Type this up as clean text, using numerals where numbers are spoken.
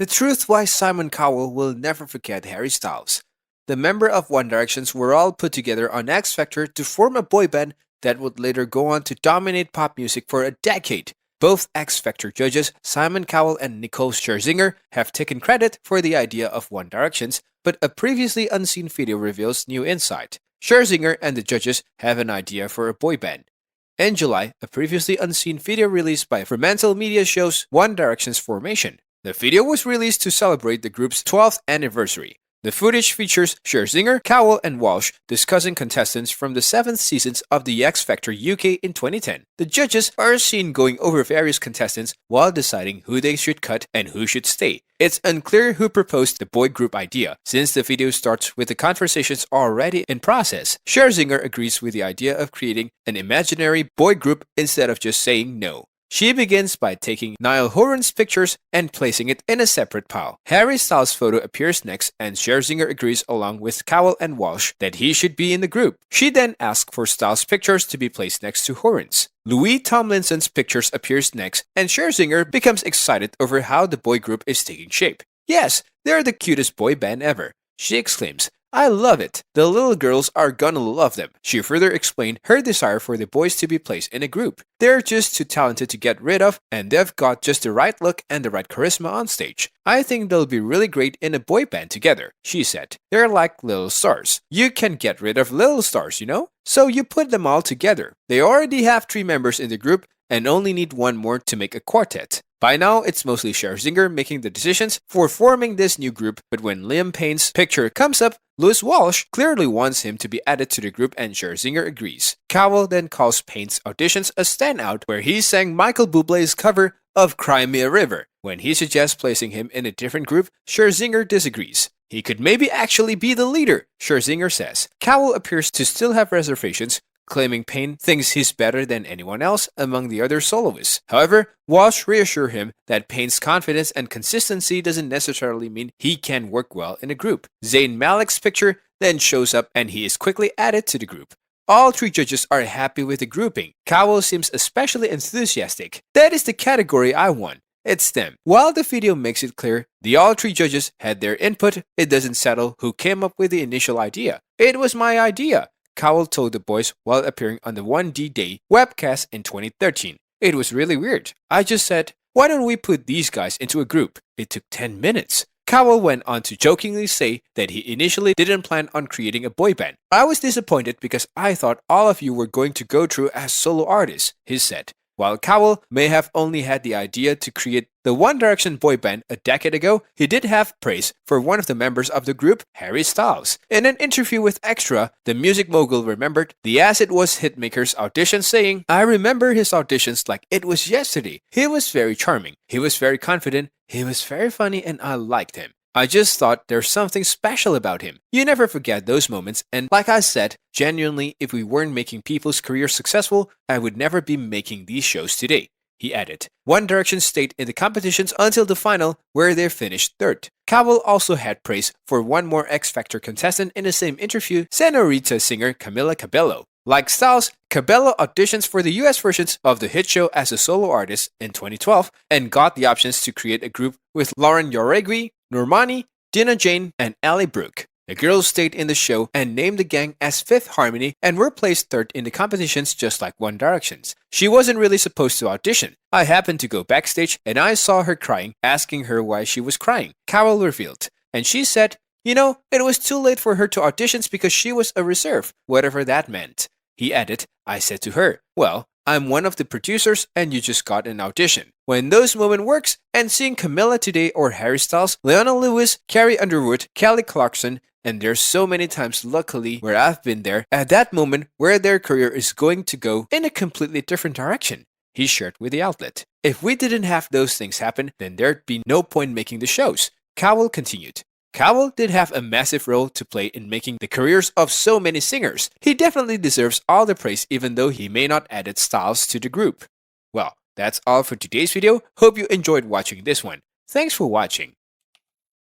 The truth why Simon Cowell will never forget Harry Styles. The members of One Directions were all put together on X Factor to form a boy band that would later go on to dominate pop music for a decade. Both X Factor judges, Simon Cowell and Nicole Scherzinger, have taken credit for the idea of One Directions, but a previously unseen video reveals new insight. Scherzinger and the judges have an idea for a boy band. In July, a previously unseen video released by Fremantle Media shows One Direction's formation. The video was released to celebrate the group's 12th anniversary. The footage features Scherzinger, Cowell, and Walsh discussing contestants from the 7th seasons of the X Factor UK in 2010. The judges are seen going over various contestants while deciding who they should cut and who should stay. It's unclear who proposed the boy group idea, since the video starts with the conversations already in process. Scherzinger agrees with the idea of creating an imaginary boy group instead of just saying no. She begins by taking Niall Horan's pictures and placing it in a separate pile. Harry Styles' photo appears next, and Scherzinger agrees along with Cowell and Walsh that he should be in the group. She then asks for Styles' pictures to be placed next to Horan's. Louis Tomlinson's pictures appears next, and Scherzinger becomes excited over how the boy group is taking shape. "Yes, they're the cutest boy band ever," she exclaims. "I love it. The little girls are gonna love them." She further explained her desire for the boys to be placed in a group. "They're just too talented to get rid of, and they've got just the right look and the right charisma on stage. I think they'll be really great in a boy band together," she said. "They're like little stars. You can get rid of little stars, you know? So you put them all together. They already have 3 members in the group and only need 1 more to make a quartet." By now, it's mostly Scherzinger making the decisions for forming this new group, but when Liam Payne's picture comes up, Louis Walsh clearly wants him to be added to the group, and Scherzinger agrees. Cowell then calls Payne's auditions a standout, where he sang Michael Bublé's cover of Cry Me a River. When he suggests placing him in a different group, Scherzinger disagrees. "He could maybe actually be the leader," Scherzinger says. Cowell appears to still have reservations, claiming Payne thinks he's better than anyone else among the other soloists. However, Walsh reassures him that Payne's confidence and consistency doesn't necessarily mean he can work well in a group. Zayn Malik's picture then shows up, and he is quickly added to the group. All 3 judges are happy with the grouping. Cowell seems especially enthusiastic. "That is the category I won. It's them." While the video makes it clear the all 3 judges had their input, it doesn't settle who came up with the initial idea. "It was my idea," Cowell told the boys while appearing on the 1D Day webcast in 2013. "It was really weird. I just said, why don't we put these guys into a group? It took 10 minutes. Cowell went on to jokingly say that he initially didn't plan on creating a boy band. "I was disappointed because I thought all of you were going to go through as solo artists," he said. While Cowell may have only had the idea to create the One Direction boy band a decade ago, he did have praise for one of the members of the group, Harry Styles. In an interview with Extra, the music mogul remembered the As It Was hitmaker's audition, saying, "I remember his auditions like it was yesterday. He was very charming. He was very confident. He was very funny, and I liked him. I just thought there's something special about him." You never forget those moments, and like I said, genuinely, if we weren't making people's careers successful, I would never be making these shows today, he added. One Direction stayed in the competitions until the final, where they finished 3rd. Cowell also had praise for one more X Factor contestant in the same interview, Senorita singer Camila Cabello. Like Styles, Cabello auditions for the US versions of the hit show as a solo artist in 2012 and got the options to create a group with Lauren Jauregui, Normani, Dina Jane, and Ally Brooke. The girls stayed in the show and named the gang as Fifth Harmony and were placed 3rd in the competitions just like One Direction's. She wasn't really supposed to audition. I happened to go backstage and I saw her crying, asking her why she was crying, Cowell revealed. And she said, "You know, it was too late for her to audition because she was a reserve, whatever that meant." He added, "I said to her, well, I'm one of the producers and you just got an audition." When those moments works, and seeing Camilla today or Harry Styles, Leona Lewis, Carrie Underwood, Kelly Clarkson, and there's so many times luckily where I've been there at that moment where their career is going to go in a completely different direction, he shared with the outlet. "If we didn't have those things happen, then there'd be no point making the shows," Cowell continued. Cowell did have a massive role to play in making the careers of so many singers. He definitely deserves all the praise even though he may not added Styles to the group. Well, that's all for today's video. Hope you enjoyed watching this one. Thanks for watching.